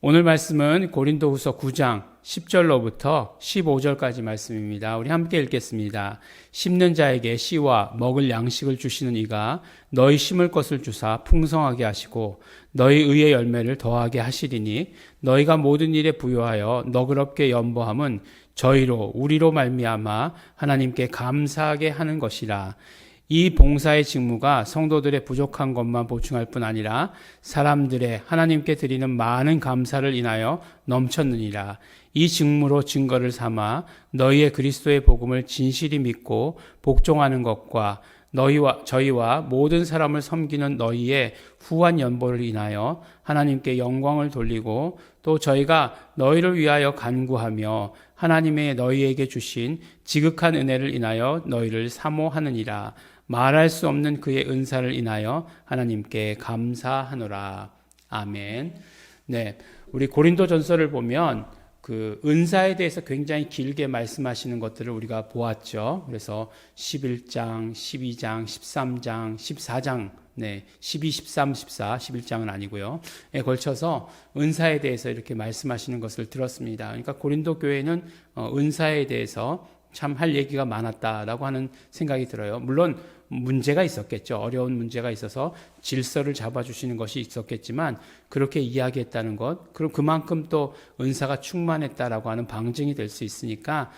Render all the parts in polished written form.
오늘 말씀은 고린도후서 9장 10절로부터 15절까지 말씀입니다. 우리 함께 읽겠습니다. 심는 자에게 씨와 먹을 양식을 주시는 이가 너희 심을 것을 주사 풍성하게 하시고 너희 의의 열매를 더하게 하시리니 너희가 모든 일에 부요하여 너그럽게 연보함은 저희로 우리로 말미암아 하나님께 감사하게 하는 것이라. 이 봉사의 직무가 성도들의 부족한 것만 보충할 뿐 아니라 사람들의 하나님께 드리는 많은 감사를 인하여 넘쳤느니라. 이 직무로 증거를 삼아 너희의 그리스도의 복음을 진실히 믿고 복종하는 것과 저희와 모든 사람을 섬기는 너희의 후한 연보를 인하여 하나님께 영광을 돌리고 또 저희가 너희를 위하여 간구하며 하나님의 너희에게 주신 지극한 은혜를 인하여 너희를 사모하느니라. 말할 수 없는 그의 은사를 인하여 하나님께 감사하노라. 아멘. 네, 우리 고린도전서를 보면 그 은사에 대해서 굉장히 길게 말씀하시는 것들을 우리가 보았죠. 그래서 11장, 12장, 13장, 14장, 12, 13, 14, 11장은 아니고요. 에 걸쳐서 은사에 대해서 이렇게 말씀하시는 것을 들었습니다. 그러니까 고린도 교회는 은사에 대해서 참 할 얘기가 많았다라고 하는 생각이 들어요. 물론 문제가 있었겠죠. 어려운 문제가 있어서 질서를 잡아주시는 것이 있었겠지만 그렇게 이야기했다는 것, 그럼 그만큼 또 은사가 충만했다라고 하는 방증이 될 수 있으니까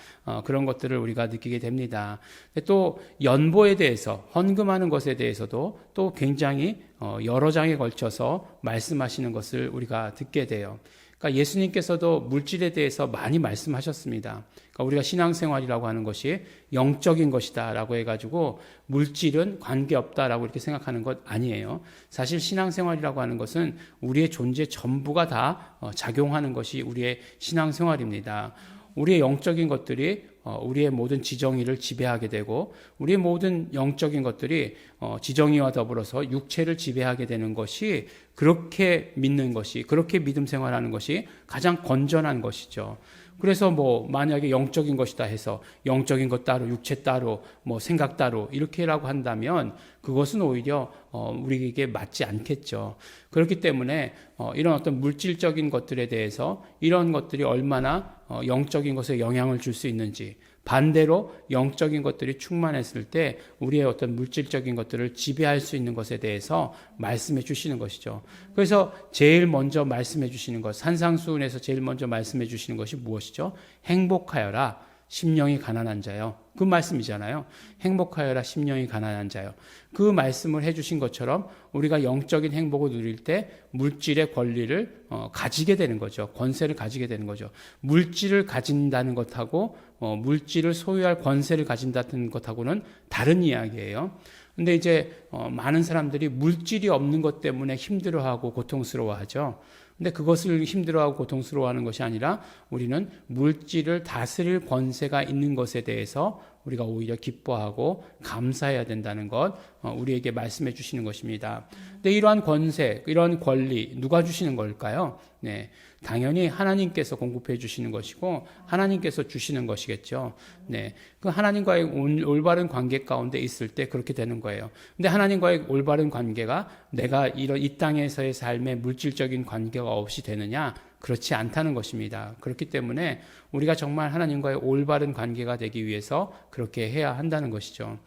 그런 것들을 우리가 느끼게 됩니다. 또 연보에 대해서, 헌금하는 것에 대해서도 또 굉장히 여러 장에 걸쳐서 말씀하시는 것을 우리가 듣게 돼요. 그러니까 예수님께서도 물질에 대해서 많이 말씀하셨습니다. 그러니까 우리가 신앙생활이라고 하는 것이 영적인 것이다라고 해가지고 물질은 관계없다라고 이렇게 생각하는 것 아니에요. 사실 신앙생활이라고 하는 것은 우리의 존재 전부가 다 작용하는 것이 우리의 신앙생활입니다. 우리의 영적인 것들이 우리의 모든 지정의를 지배하게 되고 우리의 모든 영적인 것들이 지정의와 더불어서 육체를 지배하게 되는 것이 그렇게 믿는 것이, 그렇게 믿음 생활하는 것이 가장 건전한 것이죠. 그래서 만약에 영적인 것이다 해서 영적인 것 따로, 육체 따로, 생각 따로 이렇게라고 한다면 그것은 오히려 우리에게 맞지 않겠죠. 그렇기 때문에 이런 어떤 물질적인 것들에 대해서 이런 것들이 얼마나 영적인 것에 영향을 줄 수 있는지, 반대로 영적인 것들이 충만했을 때 우리의 어떤 물질적인 것들을 지배할 수 있는 것에 대해서 말씀해 주시는 것이죠. 그래서 제일 먼저 말씀해 주시는 것, 산상수훈에서 제일 먼저 말씀해 주시는 것이 무엇이죠? 행복하여라 심령이 가난한 자요. 그 말씀이잖아요. 행복하여라 심령이 가난한 자요. 그 말씀을 해주신 것처럼 우리가 영적인 행복을 누릴 때 물질의 권리를 가지게 되는 거죠. 권세를 가지게 되는 거죠. 물질을 가진다는 것하고 물질을 소유할 권세를 가진다는 것하고는 다른 이야기예요. 근데 이제 많은 사람들이 물질이 없는 것 때문에 힘들어하고 고통스러워하죠. 근데 그것을 힘들어하고 고통스러워하는 것이 아니라 우리는 물질을 다스릴 권세가 있는 것에 대해서 우리가 오히려 기뻐하고 감사해야 된다는 것, 우리에게 말씀해 주시는 것입니다. 근데 이러한 권세, 이러한 권리 누가 주시는 걸까요? 네, 당연히 하나님께서 공급해 주시는 것이고 하나님께서 주시는 것이겠죠. 네, 그 하나님과의 올바른 관계 가운데 있을 때 그렇게 되는 거예요. 근데 하나님과의 올바른 관계가 내가 이 땅에서의 삶의 물질적인 관계가 없이 되느냐? 그렇지 않다는 것입니다. 그렇기 때문에 우리가 정말 하나님과의 올바른 관계가 되기 위해서 그렇게 해야 한다는 것이죠.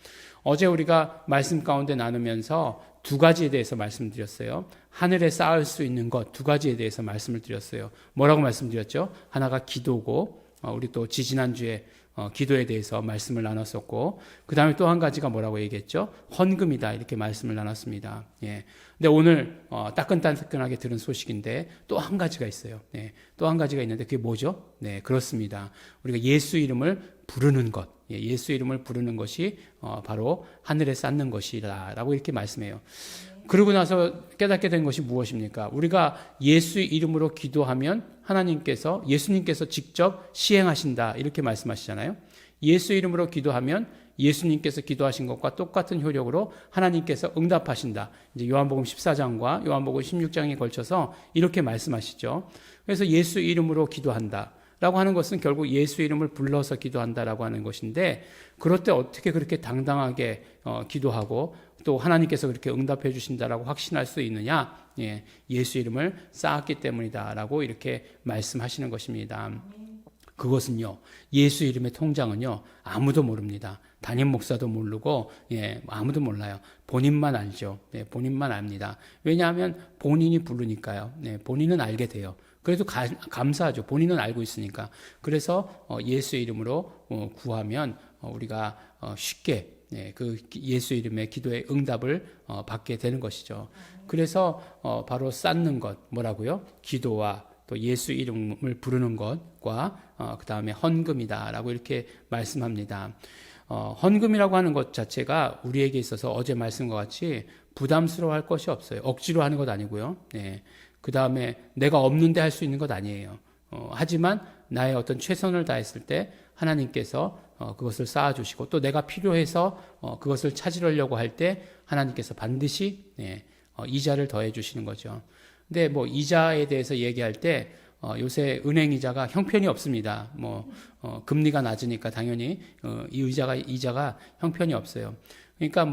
어제 우리가 말씀 가운데 나누면서 두 가지에 대해서 말씀드렸어요. 하늘에 쌓을 수 있는 것 두 가지에 대해서 말씀을 드렸어요. 뭐라고 말씀드렸죠? 하나가 기도고, 우리 또 지지난주에 기도에 대해서 말씀을 나눴었고, 그 다음에 또 한 가지가 뭐라고 얘기했죠? 헌금이다, 이렇게 말씀을 나눴습니다. 예. 근데 오늘 따끈따끈하게 들은 소식인데 또 한 가지가 있어요. 네. 또 한 가지가 있는데 그게 뭐죠? 네, 그렇습니다. 우리가 예수 이름을 부르는 것, 예수 이름을 부르는 것이 바로 하늘에 쌓는 것이라고 이렇게 말씀해요. 그러고 나서 깨닫게 된 것이 무엇입니까? 우리가 예수 이름으로 기도하면 예수님께서 직접 시행하신다, 이렇게 말씀하시잖아요. 예수 이름으로 기도하면 예수님께서 기도하신 것과 똑같은 효력으로 하나님께서 응답하신다. 이제 요한복음 14장과 요한복음 16장에 걸쳐서 이렇게 말씀하시죠. 그래서 예수 이름으로 기도한다. 라고 하는 것은 결국 예수 이름을 불러서 기도한다라고 하는 것인데, 그럴 때 어떻게 그렇게 당당하게 기도하고 또 하나님께서 그렇게 응답해 주신다라고 확신할 수 있느냐? 예, 예수 이름을 쌓았기 때문이다라고 이렇게 말씀하시는 것입니다. 그것은요, 예수 이름의 통장은요, 아무도 모릅니다. 담임 목사도 모르고, 예, 아무도 몰라요. 본인만 알죠. 네, 본인만 압니다. 왜냐하면 본인이 부르니까요. 네, 본인은 알게 돼요. 그래도 감사하죠. 본인은 알고 있으니까. 그래서 예수 이름으로 구하면 우리가 쉽게, 네, 그 예수 이름의 기도의 응답을 받게 되는 것이죠. 그래서 바로 쌓는 것, 뭐라고요? 기도와 또 예수 이름을 부르는 것과 그 다음에 헌금이다라고 이렇게 말씀합니다. 헌금이라고 하는 것 자체가 우리에게 있어서 어제 말씀과 같이 부담스러워할 것이 없어요. 억지로 하는 것 아니고요. 네. 그 다음에 내가 없는데 할 수 있는 것 아니에요. 하지만 나의 어떤 최선을 다했을 때 하나님께서 그것을 쌓아주시고, 또 내가 필요해서 그것을 찾으려고 할 때 하나님께서 반드시, 네, 이자를 더해 주시는 거죠. 근데 뭐 이자에 대해서 얘기할 때 요새 은행 이자가 형편이 없습니다. 금리가 낮으니까 당연히 이 이자가 형편이 없어요. 그러니까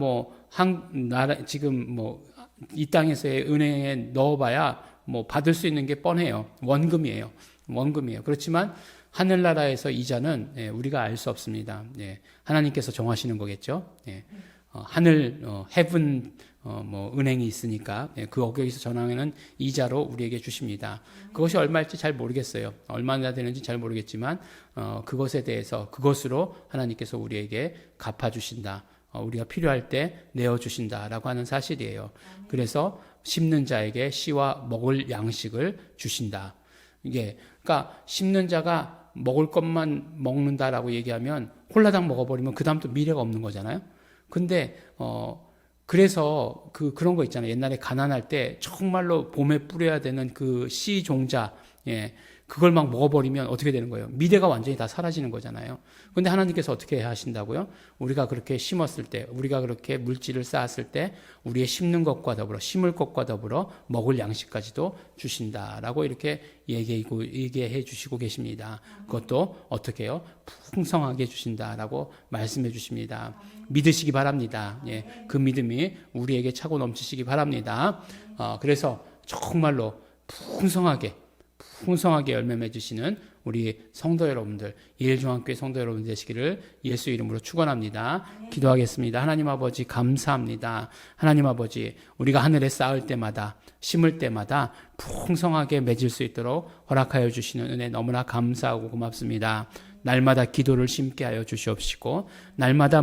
지금 이 땅에서의 은행에 넣어봐야 받을 수 있는 게 뻔해요. 원금이에요. 그렇지만 하늘나라에서 이자는, 예, 우리가 알 수 없습니다. 예, 하나님께서 정하시는 거겠죠. 예, 헤븐 은행이 있으니까, 예, 거기서 전하는 이자로 우리에게 주십니다. 그것이 얼마일지 잘 모르겠어요. 얼마나 되는지 잘 모르겠지만 그것에 대해서, 그것으로 하나님께서 우리에게 갚아주신다. 우리가 필요할 때 내어주신다라고 하는 사실이에요. 그래서 심는 자에게 씨와 먹을 양식을 주신다. 그러니까 심는 자가 먹을 것만 먹는다라고 얘기하면 홀라당 먹어버리면 그 다음 또 미래가 없는 거잖아요. 근데 그래서 그런 거 있잖아요. 옛날에 가난할 때 정말로 봄에 뿌려야 되는 그 씨 종자, 예, 그걸 막 먹어버리면 어떻게 되는 거예요? 미래가 완전히 다 사라지는 거잖아요. 근데 하나님께서 어떻게 하신다고요? 우리가 그렇게 심었을 때, 우리가 그렇게 물질을 쌓았을 때 우리의 심는 것과 더불어, 심을 것과 더불어 먹을 양식까지도 주신다라고 이렇게 얘기해 주시고 계십니다. 그것도 어떻게 해요? 풍성하게 주신다라고 말씀해 주십니다. 믿으시기 바랍니다. 예, 그 믿음이 우리에게 차고 넘치시기 바랍니다. 그래서 정말로 풍성하게 열매 맺으시는 우리 성도 여러분들, 예일중앙교회 성도 여러분 되시기를 예수 이름으로 축원합니다. 기도하겠습니다. 하나님 아버지 감사합니다. 하나님 아버지, 우리가 하늘에 쌓을 때마다, 심을 때마다 풍성하게 맺을 수 있도록 허락하여 주시는 은혜 너무나 감사하고 고맙습니다. 날마다 기도를 심게 하여 주시옵시고, 날마다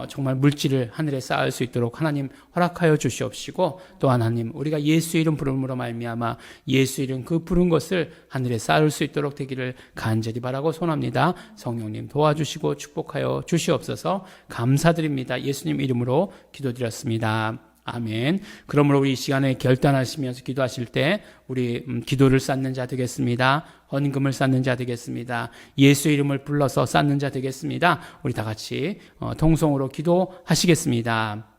정말 물질을 하늘에 쌓을 수 있도록 하나님 허락하여 주시옵시고, 또 하나님, 우리가 예수 이름 부름으로 말미암아 예수 이름 그 부른 것을 하늘에 쌓을 수 있도록 되기를 간절히 바라고 소원합니다. 성령님 도와주시고 축복하여 주시옵소서. 감사드립니다. 예수님 이름으로 기도드렸습니다. 아멘. 그러므로 우리 이 시간에 결단하시면서 기도하실 때 우리 기도를 쌓는 자 되겠습니다. 헌금을 쌓는 자 되겠습니다. 예수 이름을 불러서 쌓는 자 되겠습니다. 우리 다 같이 통성으로 기도하시겠습니다.